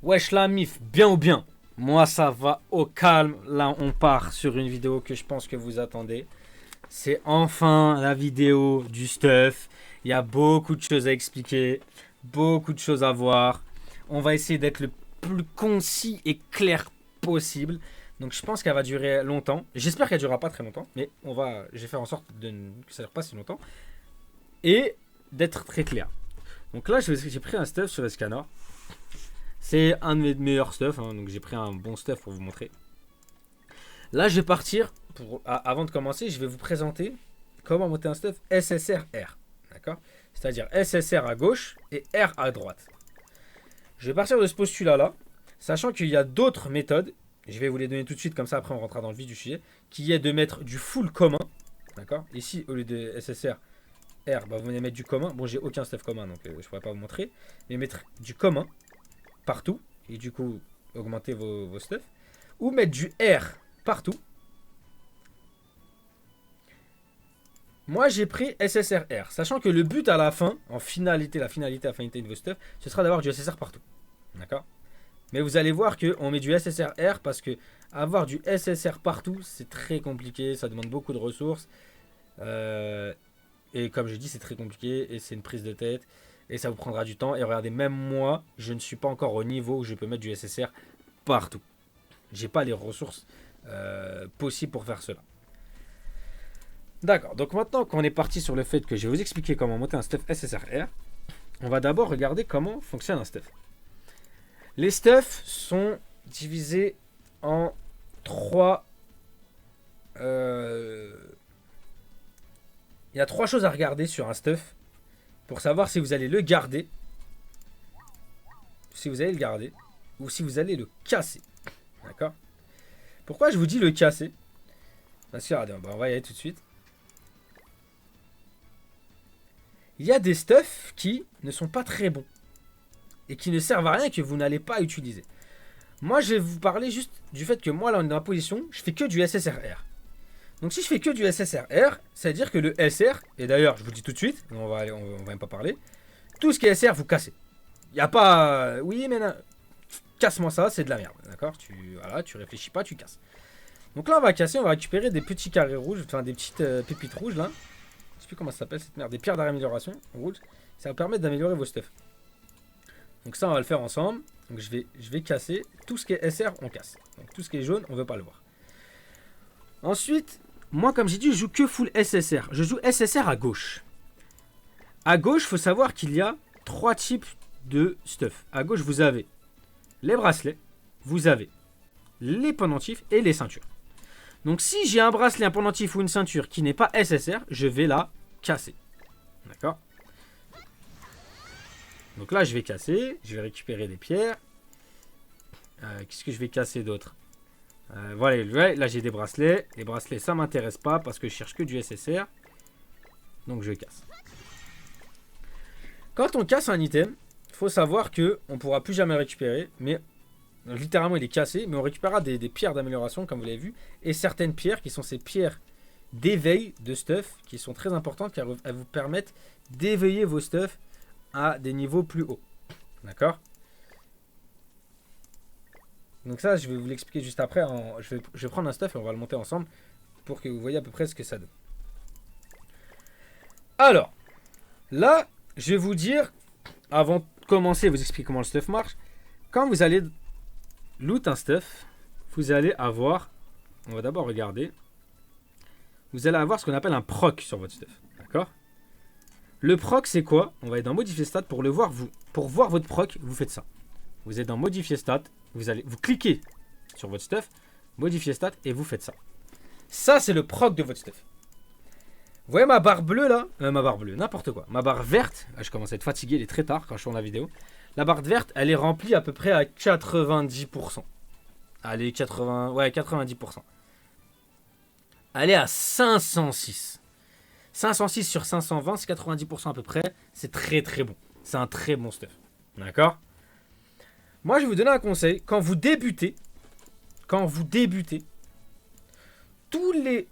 Wesh la mif, bien ou bien? Moi ça va au calme. Là on part sur une vidéo que je pense que vous attendez. C'est enfin la vidéo du stuff. Il y a beaucoup de choses à expliquer, beaucoup de choses à voir. On va essayer d'être le plus concis et clair possible. Donc je pense qu'elle va durer longtemps. J'espère qu'elle durera pas très longtemps, mais je vais faire en sorte que ça dure pas si longtemps et d'être très clair. Donc là j'ai pris un stuff sur le scanner. C'est un de mes meilleurs stuff, hein, donc j'ai pris un bon stuff pour vous montrer. Là, je vais partir, avant de commencer, je vais vous présenter comment monter un stuff SSR-R. D'accord? C'est-à-dire SSR à gauche et R à droite. Je vais partir de ce postulat-là, sachant qu'il y a d'autres méthodes, je vais vous les donner tout de suite, comme ça après on rentrera dans le vif du sujet, qui est de mettre du full commun. D'accord? Ici, au lieu de SSR, R, bah, vous venez mettre du commun. Bon, j'ai aucun stuff commun, donc je ne pourrais pas vous montrer. Mais mettre du commun partout, et du coup augmenter vos stuff, ou mettre du R partout. Moi j'ai pris SSRR, sachant que le but à la fin, la finalité de vos stuff, ce sera d'avoir du SSR partout. D'accord? Mais vous allez voir qu'on met du SSRR parce que avoir du SSR partout, c'est très compliqué, ça demande beaucoup de ressources. Et comme je dis, c'est très compliqué et c'est une prise de tête. Et ça vous prendra du temps. Et regardez, même moi, je ne suis pas encore au niveau où je peux mettre du SSR partout. J'ai pas les ressources possibles pour faire cela. D'accord. Donc maintenant qu'on est parti sur le fait que je vais vous expliquer comment monter un stuff SSRR, on va d'abord regarder comment fonctionne un stuff. Les stuffs sont divisés en trois... Il y a trois choses à regarder sur un stuff pour savoir si vous allez le garder, ou si vous allez le casser. D'accord? Pourquoi je vous dis le casser? Parce que, regardez, on va y aller tout de suite. Il y a des stuffs qui ne sont pas très bons et qui ne servent à rien et que vous n'allez pas utiliser. Moi, je vais vous parler juste du fait que moi, là, on est dans la position, je fais que du SSRR. Donc si je fais que du SSRR, ça veut dire que le SR, et d'ailleurs je vous le dis tout de suite, on va même pas parler, tout ce qui est SR vous cassez. Il n'y a pas... Oui mais non, casse-moi ça, c'est de la merde, d'accord? Tu réfléchis pas, tu casses. Donc là on va casser, on va récupérer des petits carrés rouges, enfin des petites pépites rouges là. Je sais plus comment ça s'appelle cette merde, des pierres d'amélioration rouges. Ça va vous permettre d'améliorer vos stuff. Donc ça on va le faire ensemble. Donc je vais casser, tout ce qui est SR on casse. Donc tout ce qui est jaune on veut pas le voir. Ensuite... Moi, comme j'ai dit, je joue que full SSR. Je joue SSR à gauche. À gauche, il faut savoir qu'il y a trois types de stuff. À gauche, vous avez les bracelets, vous avez les pendentifs et les ceintures. Donc, si j'ai un bracelet, un pendentif ou une ceinture qui n'est pas SSR, je vais la casser. D'accord? Donc là, je vais casser. Je vais récupérer des pierres. Qu'est-ce que je vais casser d'autre? Voilà, là j'ai des bracelets. Les bracelets ça m'intéresse pas parce que je cherche que du SSR. Donc je casse. Quand on casse un item, il faut savoir que on pourra plus jamais récupérer. Mais littéralement il est cassé. Mais on récupérera des pierres d'amélioration comme vous l'avez vu. Et certaines pierres qui sont ces pierres d'éveil de stuff qui sont très importantes car elles vous permettent d'éveiller vos stuff à des niveaux plus hauts. D'accord? Donc ça, je vais vous l'expliquer juste après. Je vais prendre un stuff et on va le monter ensemble pour que vous voyez à peu près ce que ça donne. Alors, là, je vais vous dire, avant de commencer, vous expliquer comment le stuff marche. Quand vous allez loot un stuff, vous allez avoir, on va d'abord regarder, vous allez avoir ce qu'on appelle un proc sur votre stuff. D'accord? Le proc, c'est quoi? On va être dans modifier stat pour le voir. Pour voir votre proc, vous faites ça. Vous êtes dans modifier stat. Vous cliquez sur votre stuff, modifier stat et vous faites ça. Ça, c'est le proc de votre stuff. Vous voyez ma barre bleue là? Ma barre bleue, n'importe quoi. Ma barre verte, là, je commence à être fatigué, il est très tard quand je tourne la vidéo. La barre verte, elle est remplie à peu près à 90%. Allez, 90%. Elle est à 506. 506 sur 520, c'est 90% à peu près. C'est très très bon. C'est un très bon stuff. D'accord? Moi, je vais vous donner un conseil. Quand vous débutez, tous les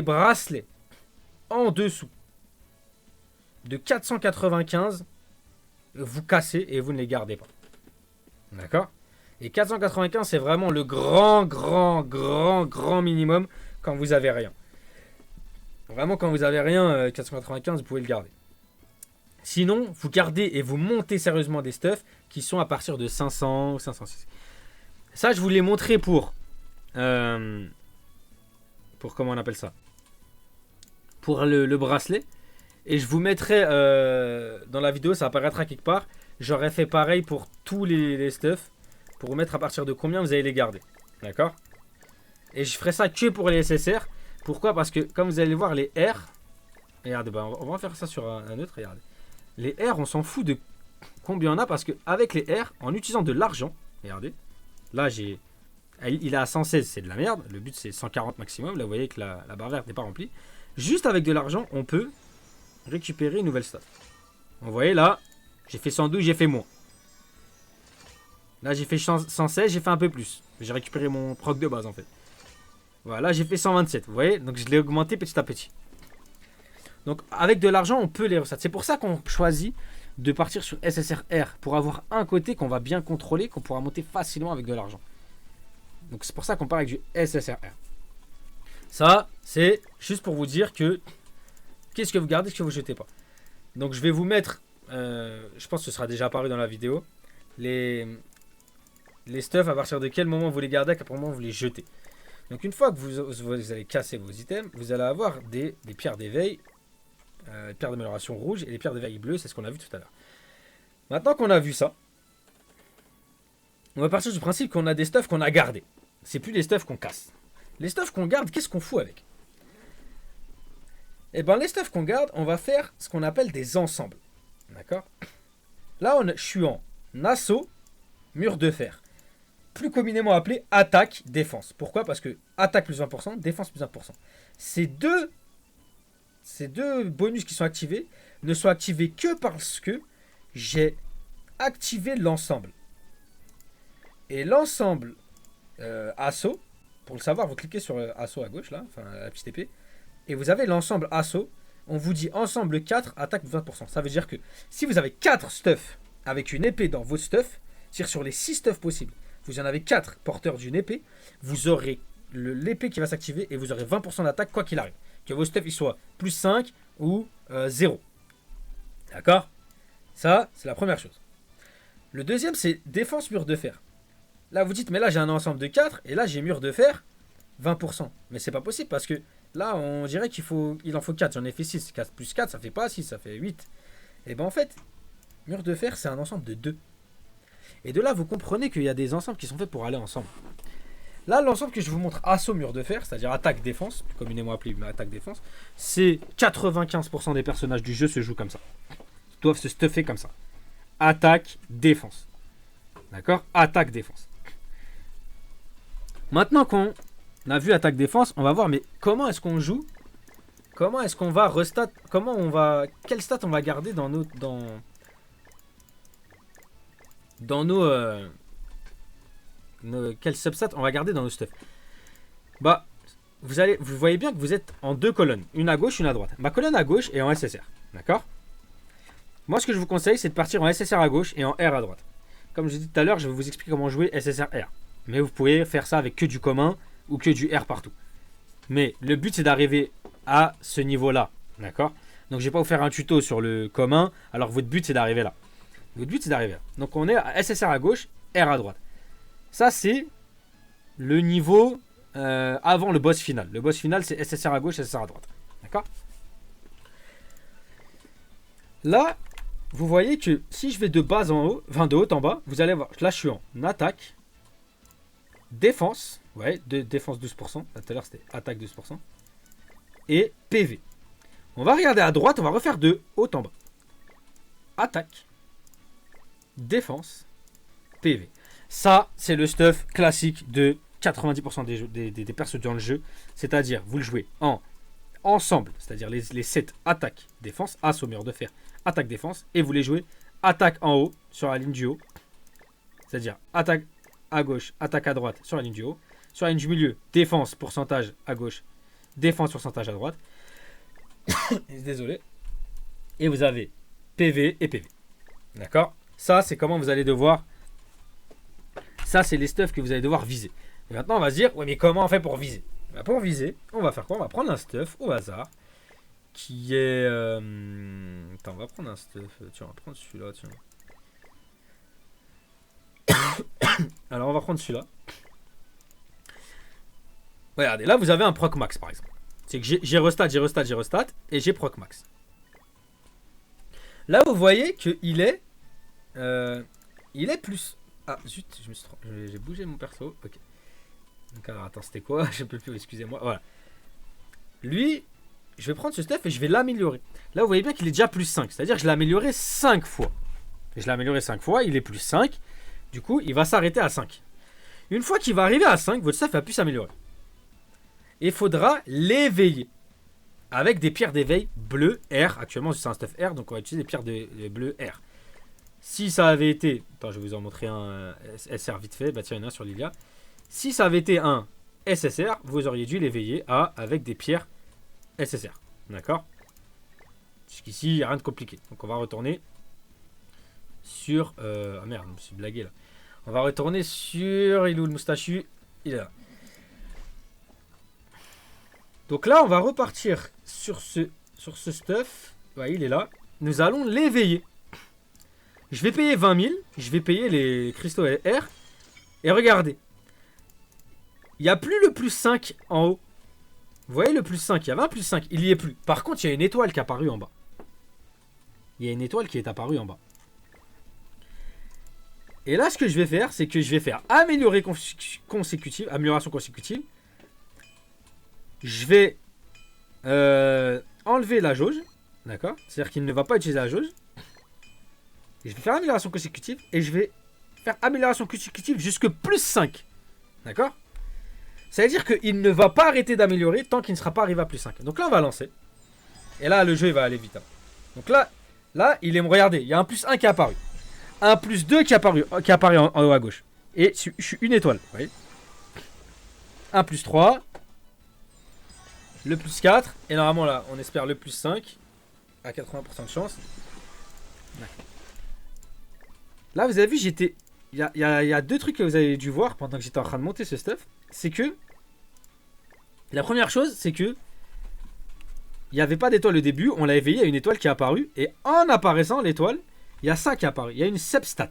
bracelets en dessous de 495, vous cassez et vous ne les gardez pas. D'accord? Et 495, c'est vraiment le grand minimum quand vous avez rien. Vraiment, quand vous avez rien, 495, vous pouvez le garder. Sinon, vous gardez et vous montez sérieusement des stuffs qui sont à partir de 500 ou 506. Ça, je vous l'ai montré pour comment on appelle ça? Pour le bracelet. Et je vous mettrai dans la vidéo, ça apparaîtra quelque part. J'aurais fait pareil pour tous les stuffs. Pour vous mettre à partir de combien vous allez les garder. D'accord? Et je ferai ça que pour les SSR. Pourquoi? Parce que comme vous allez voir, les R. Regardez, bah, on va faire ça sur un autre. Regardez. Les R, on s'en fout de combien on a. Parce qu'avec les R, en utilisant de l'argent. Regardez. Là, il est à 116, c'est de la merde. Le but, c'est 140 maximum. Là, vous voyez que la barre verte n'est pas remplie. Juste avec de l'argent, on peut récupérer une nouvelle stat. Vous voyez là, j'ai fait 112, j'ai fait moins. Là, j'ai fait 116, j'ai fait un peu plus. J'ai récupéré mon proc de base en fait. Voilà, j'ai fait 127. Vous voyez, donc je l'ai augmenté petit à petit. Donc, avec de l'argent, on peut les restats. C'est pour ça qu'on choisit de partir sur SSRR pour avoir un côté qu'on va bien contrôler, qu'on pourra monter facilement avec de l'argent. Donc, c'est pour ça qu'on part avec du SSRR. Ça, c'est juste pour vous dire que qu'est-ce que vous gardez, qu'est-ce que vous jetez pas. Donc, je vais vous mettre, je pense que ce sera déjà apparu dans la vidéo, les stuffs, à partir de quel moment vous les gardez, à quel moment vous les jetez. Donc, une fois que vous allez casser vos items, vous allez avoir des pierres d'éveil, des pierres d'amélioration rouges et des pierres d'éveil bleues, c'est ce qu'on a vu tout à l'heure. Maintenant qu'on a vu ça, on va partir du principe qu'on a des stuffs qu'on a gardés. C'est plus les stuffs qu'on casse. Les stuffs qu'on garde, qu'est-ce qu'on fout avec? Eh bien, les stuffs qu'on garde, on va faire ce qu'on appelle des ensembles. D'accord? Là, je suis en assaut, mur de fer. Plus communément appelé attaque, défense. Pourquoi? Parce que attaque plus 20%, défense plus 20%. Ces deux bonus qui sont activés ne sont activés que parce que j'ai activé l'ensemble. Et l'ensemble assaut, pour le savoir, vous cliquez sur assaut à gauche, là, enfin la petite épée, et vous avez l'ensemble assaut. On vous dit ensemble 4, attaque 20%. Ça veut dire que si vous avez 4 stuffs avec une épée dans vos stuffs, c'est-à-dire sur les 6 stuffs possibles, vous en avez 4 porteurs d'une épée, vous aurez l'épée qui va s'activer et vous aurez 20% d'attaque quoi qu'il arrive. Que vos stuffs ils soient plus 5 ou 0. D'accord? Ça, c'est la première chose. Le deuxième, c'est défense mur de fer. Là, vous dites, mais là, j'ai un ensemble de 4 et là, j'ai mur de fer 20%. Mais c'est pas possible parce que là, on dirait qu'il en faut 4. J'en ai fait 6. 4 plus 4, ça fait pas 6, ça fait 8. Et ben en fait, mur de fer, c'est un ensemble de 2. Et de là, vous comprenez qu'il y a des ensembles qui sont faits pour aller ensemble. Là, l'ensemble que je vous montre, assaut mur de fer, c'est-à-dire attaque-défense, communément appelé attaque-défense, c'est 95% des personnages du jeu se jouent comme ça. Ils doivent se stuffer comme ça. Attaque-défense. D'accord? Attaque-défense. Maintenant qu'on a vu attaque-défense, on va voir, mais comment est-ce qu'on joue? Comment est-ce qu'on va restat? Quel stat on va garder dans nos quel substat on va garder dans nos stuff? Bah, vous voyez bien que vous êtes en deux colonnes, une à gauche, une à droite. Ma colonne à gauche est en SSR, d'accord? Moi, ce que je vous conseille, c'est de partir en SSR à gauche et en R à droite. Comme je dis tout à l'heure, je vais vous expliquer comment jouer SSR R. Mais vous pouvez faire ça avec que du commun ou que du R partout. Mais le but, c'est d'arriver à ce niveau-là, d'accord? Donc, je ne vais pas vous faire un tuto sur le commun, alors votre but, c'est d'arriver là. Votre but, c'est d'arriver là. Donc, on est à SSR à gauche, R à droite. Ça, c'est le niveau avant le boss final. Le boss final, c'est SSR à gauche, SSR à droite. D'accord? Là, vous voyez que si je vais de bas en haut, enfin de haut en bas, vous allez voir, là, je suis en attaque, défense, ouais, défense 12%. Là, tout à l'heure, c'était attaque 12%. Et PV. On va regarder à droite, on va refaire de haut en bas. Attaque, défense, PV. Ça, c'est le stuff classique de 90% des persos dans le jeu. C'est-à-dire, vous le jouez en ensemble, c'est-à-dire les 7 attaques, défense, assaut, mur de fer, attaque, défense. Et vous les jouez attaque en haut, sur la ligne du haut. C'est-à-dire attaque à gauche, attaque à droite, sur la ligne du haut. Sur la ligne du milieu, défense, pourcentage à gauche, défense, pourcentage à droite. Désolé. Et vous avez PV et PV. D'accord? Ça, c'est comment vous allez devoir Ça, c'est les stuffs que vous allez devoir viser. Et maintenant, on va se dire, ouais, mais comment on fait pour viser? Bah, pour viser, on va faire quoi? On va prendre un stuff au hasard qui est... Attends, on va prendre un stuff. Tiens, on va prendre celui-là, tiens. Alors, on va prendre celui-là. Regardez, là, vous avez un proc max, par exemple. C'est que j'ai restat, et j'ai proc max. Là, vous voyez qu'il est... il est plus... Ah, zut, j'ai bougé mon perso. Ok. Donc, alors, attends, c'était quoi? Je peux plus, excusez-moi. Voilà. Lui, je vais prendre ce stuff et je vais l'améliorer. Là, vous voyez bien qu'il est déjà plus 5. C'est-à-dire que je l'ai amélioré 5 fois. Je l'ai amélioré 5 fois, il est plus 5. Du coup, il va s'arrêter à 5. Une fois qu'il va arriver à 5, votre stuff va plus s'améliorer. Et il faudra l'éveiller. Avec des pierres d'éveil bleu R. Actuellement, c'est un stuff R, donc on va utiliser des pierres de bleu R. Si ça avait été... Attends, je vais vous en montrer un SR vite fait. Bah tiens, il y en a sur Lilia. Si ça avait été un SSR, vous auriez dû l'éveiller avec des pierres SSR. D'accord? Jusqu'ici, il n'y a rien de compliqué. Donc on va retourner sur... Ah merde, je me suis blagué là. On va retourner sur... Il est où le moustachu? Il est là. Donc là, on va repartir sur ce stuff. Ouais, il est là. Nous allons l'éveiller. Je vais payer 20 000. Je vais payer les cristaux R. Et regardez. Il n'y a plus le plus 5 en haut. Vous voyez le plus 5? Il y avait un plus 5. Il n'y est plus. Par contre, il y a une étoile qui est apparue en bas. Il y a une étoile qui est apparue en bas. Et là, ce que je vais faire, c'est que je vais faire amélioration consécutive. Je vais enlever la jauge. D'accord? C'est-à-dire qu'il ne va pas utiliser la jauge. Et je vais faire amélioration consécutive. Et je vais faire amélioration consécutive jusque plus 5. D'accord? Ça veut dire qu'il ne va pas arrêter d'améliorer tant qu'il ne sera pas arrivé à plus 5. Donc là, on va lancer. Et là, le jeu, il va aller vite. Hein. Donc là, il est... Regardez, il y a un plus 1 qui est apparu. Un plus 2 qui apparaît en haut à gauche. Et je suis une étoile. Vous voyez? Un plus 3. Le plus 4. Et normalement, là, on espère le plus 5. À 80% de chance. Là, vous avez vu, j'étais... Il y a deux trucs que vous avez dû voir pendant que j'étais en train de monter ce stuff. C'est que... La première chose, c'est que... Il n'y avait pas d'étoile au début. On l'a éveillé à une étoile qui est apparue. Et en apparaissant l'étoile, il y a ça qui est apparu. Il y a une substat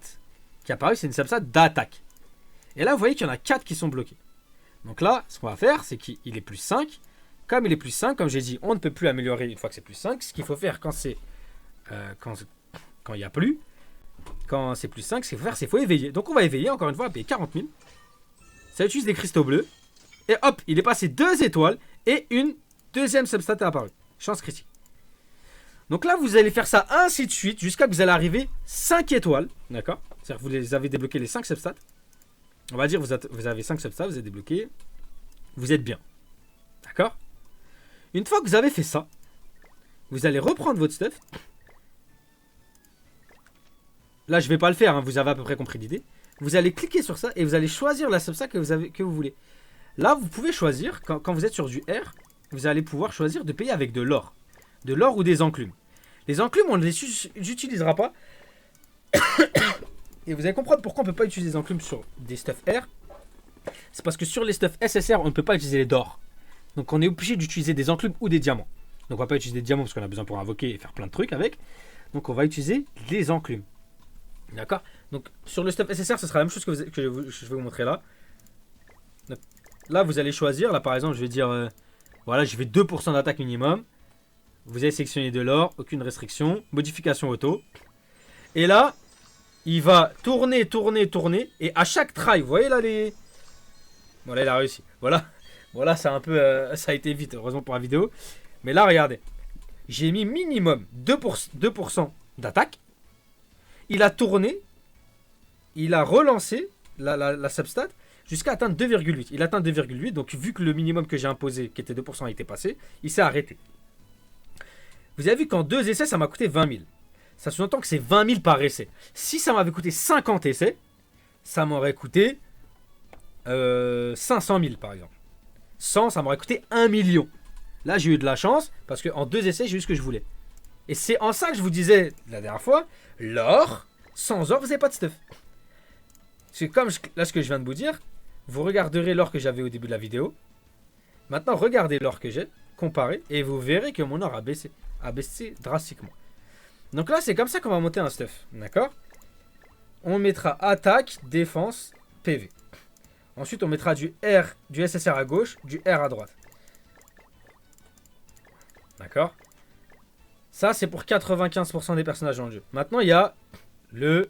qui est apparue. C'est une substat d'attaque. Et là, vous voyez qu'il y en a 4 qui sont bloqués. Donc là, ce qu'on va faire, c'est qu'il est plus 5. Comme il est plus 5, comme j'ai dit, on ne peut plus améliorer une fois que c'est plus 5. Ce qu'il faut faire quand c'est... quand il n'y a plus... Quand c'est plus 5, ce qu'il faut faire, c'est qu'il faut éveiller. Donc on va éveiller, encore une fois, à payer 40 000. Ça utilise des cristaux bleus. Et hop, il est passé 2 étoiles. Et une deuxième substat est apparue. Chance critique. Donc là, vous allez faire ça ainsi de suite, jusqu'à que vous allez arriver 5 étoiles. D'accord? C'est-à-dire que vous les avez débloqué les 5 substats. On va dire vous avez 5 substats, vous avez débloqué. Vous êtes bien. D'accord? Une fois que vous avez fait ça, vous allez reprendre votre stuff. Là, je ne vais pas le faire, hein, vous avez à peu près compris l'idée. Vous allez cliquer sur ça et vous allez choisir la substat que vous voulez. Là, vous pouvez choisir, quand vous êtes sur du R, vous allez pouvoir choisir de payer avec de l'or. De l'or ou des enclumes. Les enclumes, on ne les utilisera pas. Et vous allez comprendre pourquoi on ne peut pas utiliser des enclumes sur des stuff R. C'est parce que sur les stuff SSR, on ne peut pas utiliser les d'or. Donc on est obligé d'utiliser des enclumes ou des diamants. Donc on ne va pas utiliser des diamants parce qu'on a besoin pour invoquer et faire plein de trucs avec. Donc on va utiliser les enclumes. D'accord? Donc sur le stuff SSR, ce sera la même chose que je vais vous montrer là. Donc, là, vous allez choisir. Là, par exemple, je vais dire... voilà, je vais 2% d'attaque minimum. Vous allez sélectionner de l'or. Aucune restriction. Modification auto. Et là, il va tourner. Et à chaque try, vous voyez là les... Voilà, il a réussi. Voilà, c'est un peu... ça a été vite, heureusement pour la vidéo. Mais là, regardez. J'ai mis minimum 2% d'attaque. Il a tourné. Il a relancé la substat jusqu'à atteindre 2,8. Il atteint 2,8. Donc, vu que le minimum que j'ai imposé, qui était 2%, a été passé, il s'est arrêté. Vous avez vu qu'en 2 essais, ça m'a coûté 20 000. Ça sous-entend que c'est 20 000 par essai. Si ça m'avait coûté 50 essais, ça m'aurait coûté 500 000 par exemple. 100, ça m'aurait coûté 1 million. Là, j'ai eu de la chance parce qu'en 2 essais, j'ai eu ce que je voulais. Et c'est en ça que je vous disais la dernière fois, l'or, sans or, vous n'avez pas de stuff. C'est comme là ce que je viens de vous dire, vous regarderez l'or que j'avais au début de la vidéo. Maintenant, regardez l'or que j'ai, comparez, et vous verrez que mon or a baissé drastiquement. Donc là, c'est comme ça qu'on va monter un stuff, d'accord? On mettra attaque, défense, PV. Ensuite, on mettra du SSR à gauche, du R à droite. D'accord? Ça, c'est pour 95% des personnages dans le jeu. Maintenant, il y a les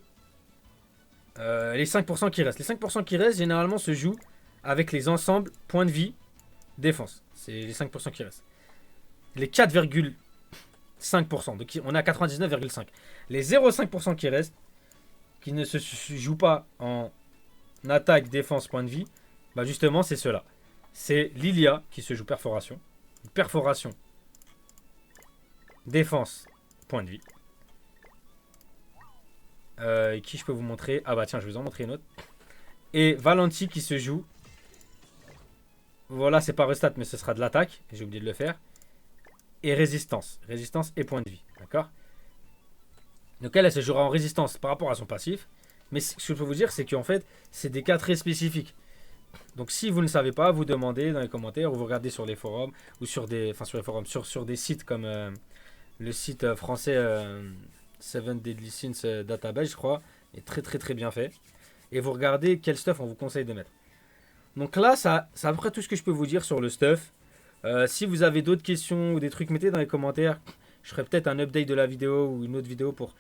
5% qui restent. Les 5% qui restent, généralement, se jouent avec les ensembles points de vie, défense. C'est les 5% qui restent. Les 4,5%. Donc, on est à 99,5%. Les 0,5% qui restent, qui ne se jouent pas en attaque, défense, point de vie, bah justement, c'est ceux-là. C'est Lilia qui se joue perforation. Perforation. Défense, point de vie. Qui je peux vous montrer? Ah bah tiens, je vais vous en montrer une autre. Et Valenti qui se joue. Voilà, c'est pas restat, mais ce sera de l'attaque. J'ai oublié de le faire. Et résistance. Résistance et point de vie. D'accord? Donc elle se jouera en résistance par rapport à son passif. Mais ce que je peux vous dire, c'est qu'en fait, c'est des cas très spécifiques. Donc si vous ne savez pas, vous demandez dans les commentaires ou vous regardez sur les forums ou sur des, enfin sur les forums, sur des sites comme le site français Seven Deadly Sins Database, je crois, est très très très bien fait. Et vous regardez quel stuff on vous conseille de mettre. Donc là, c'est à peu près tout ce que je peux vous dire sur le stuff. Si vous avez d'autres questions ou des trucs, mettez dans les commentaires. Je ferai peut-être un update de la vidéo ou une autre vidéo pour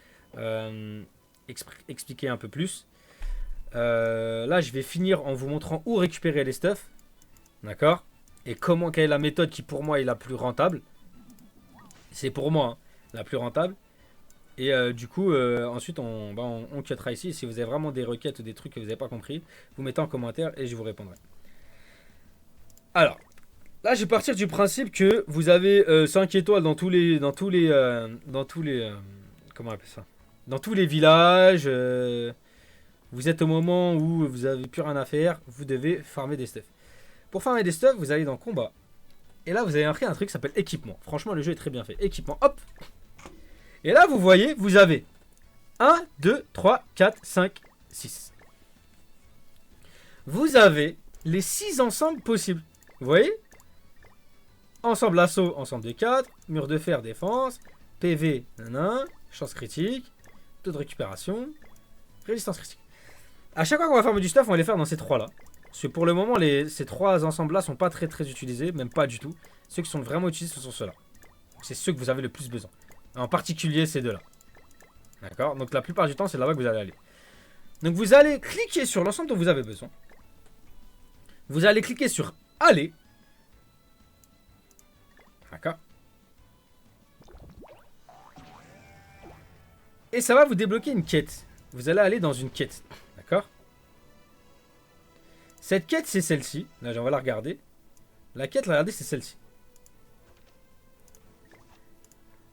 expliquer un peu plus. Là, je vais finir en vous montrant où récupérer les stuffs. D'accord? Et quelle est la méthode qui, pour moi, est la plus rentable. C'est pour moi, hein, la plus rentable. Et du coup, ensuite, on cuttera ici. Si vous avez vraiment des requêtes ou des trucs que vous n'avez pas compris, vous mettez en commentaire et je vous répondrai. Alors, là, je vais partir du principe que vous avez 5 étoiles dans tous les comment on appelle ça? Dans tous les villages. Vous êtes au moment où vous n'avez plus rien à faire, vous devez farmer des stuffs. Pour farmer des stuffs, vous allez dans combat. Et là, vous avez appris un truc qui s'appelle équipement. Franchement, le jeu est très bien fait. Équipement, hop. Et là, vous voyez, vous avez 1, 2, 3, 4, 5, 6. Vous avez les 6 ensembles possibles. Vous voyez? Ensemble assaut, ensemble de 4. Mur de fer, défense. PV, nanana. Chance critique. Taux de récupération. Résistance critique. A chaque fois qu'on va farmer du stuff, on va les faire dans ces 3-là. Parce que pour le moment, ces 3 ensembles-là sont pas très très utilisés. Même pas du tout. Ceux qui sont vraiment utilisés, ce sont ceux-là. C'est ceux que vous avez le plus besoin. En particulier ces 2-là. D'accord? Donc la plupart du temps, c'est là-bas que vous allez aller. Donc vous allez cliquer sur l'ensemble dont vous avez besoin. Vous allez cliquer sur aller. D'accord? Et ça va vous débloquer une quête. Vous allez aller dans une quête. D'accord? Cette quête, c'est celle-ci. Là, on va la regarder. La quête, regardez, c'est celle-ci.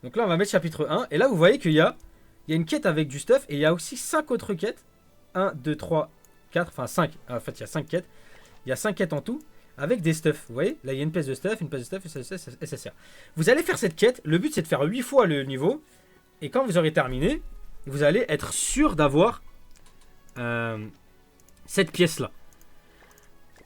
Donc là, on va mettre chapitre 1. Et là, vous voyez qu'il y a une quête avec du stuff. Et il y a aussi 5 autres quêtes. 1, 2, 3, 4. Enfin, 5. En fait, il y a 5 quêtes. Il y a 5 quêtes en tout. Avec des stuffs. Vous voyez? Là, il y a une pièce de stuff, une pièce de stuff, SSR. Vous allez faire cette quête. Le but, c'est de faire 8 fois le niveau. Et quand vous aurez terminé, vous allez être sûr d'avoir cette pièce-là.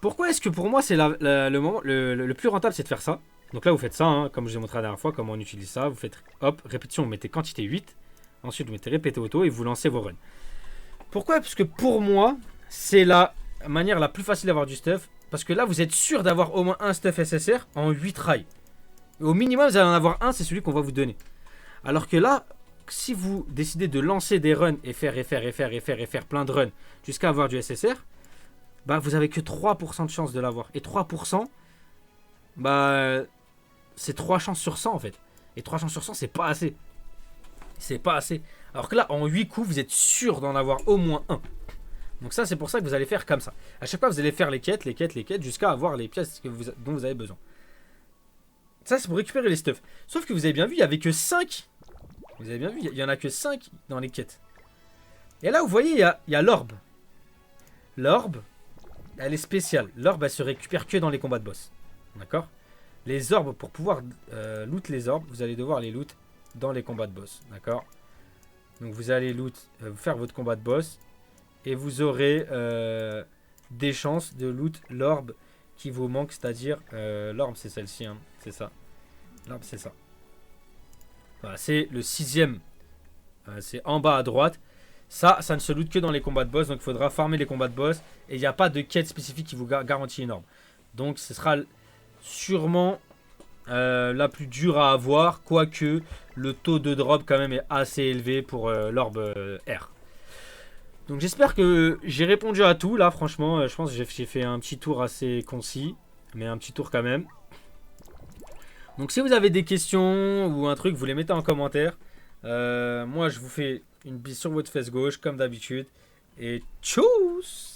Pourquoi est-ce que pour moi, c'est le plus rentable, c'est de faire ça? Donc là, vous faites ça, hein, comme je vous ai montré la dernière fois, comment on utilise ça. Vous faites, hop, répétition, vous mettez quantité 8. Ensuite, vous mettez répéter auto et vous lancez vos runs. Pourquoi? Parce que pour moi, c'est la manière la plus facile d'avoir du stuff. Parce que là, vous êtes sûr d'avoir au moins un stuff SSR en 8 rails. Au minimum, vous allez en avoir un, c'est celui qu'on va vous donner. Alors que là, si vous décidez de lancer des runs et faire plein de runs jusqu'à avoir du SSR, bah, vous avez que 3% de chance de l'avoir. Et 3%, bah, c'est 3 chances sur 100 en fait. Et 3 chances sur 100, c'est pas assez. C'est pas assez. Alors que là, en 8 coups, vous êtes sûr d'en avoir au moins un. Donc ça, c'est pour ça que vous allez faire comme ça. À chaque fois, vous allez faire les quêtes, jusqu'à avoir les pièces dont vous avez besoin. Ça, c'est pour récupérer les stuffs. Sauf que vous avez bien vu, il n'y avait que 5. Vous avez bien vu, il n'y en a que 5 dans les quêtes. Et là, vous voyez, il y a l'orbe. L'orbe, elle est spéciale. L'orbe, elle se récupère que dans les combats de boss. D'accord? Les orbes, pour pouvoir loot les orbes, vous allez devoir les loot dans les combats de boss. D'accord? Donc vous allez loot, faire votre combat de boss. et vous aurez des chances de loot l'orbe qui vous manque, c'est-à-dire l'orbe c'est celle-ci, hein, c'est ça. L'orbe c'est ça. Voilà, c'est le 6ème. C'est en bas à droite. Ça ne se loot que dans les combats de boss, donc il faudra farmer les combats de boss. Et il n'y a pas de quête spécifique qui vous garantit une orbe. Donc ce sera sûrement la plus dure à avoir, quoique le taux de drop quand même est assez élevé pour l'orbe R. Donc j'espère que j'ai répondu à tout. Là franchement, je pense que j'ai fait un petit tour assez concis, mais un petit tour quand même. Donc si vous avez des questions ou un truc, vous les mettez en commentaire. Moi je vous fais une bise sur votre fesse gauche comme d'habitude. Et tchuss!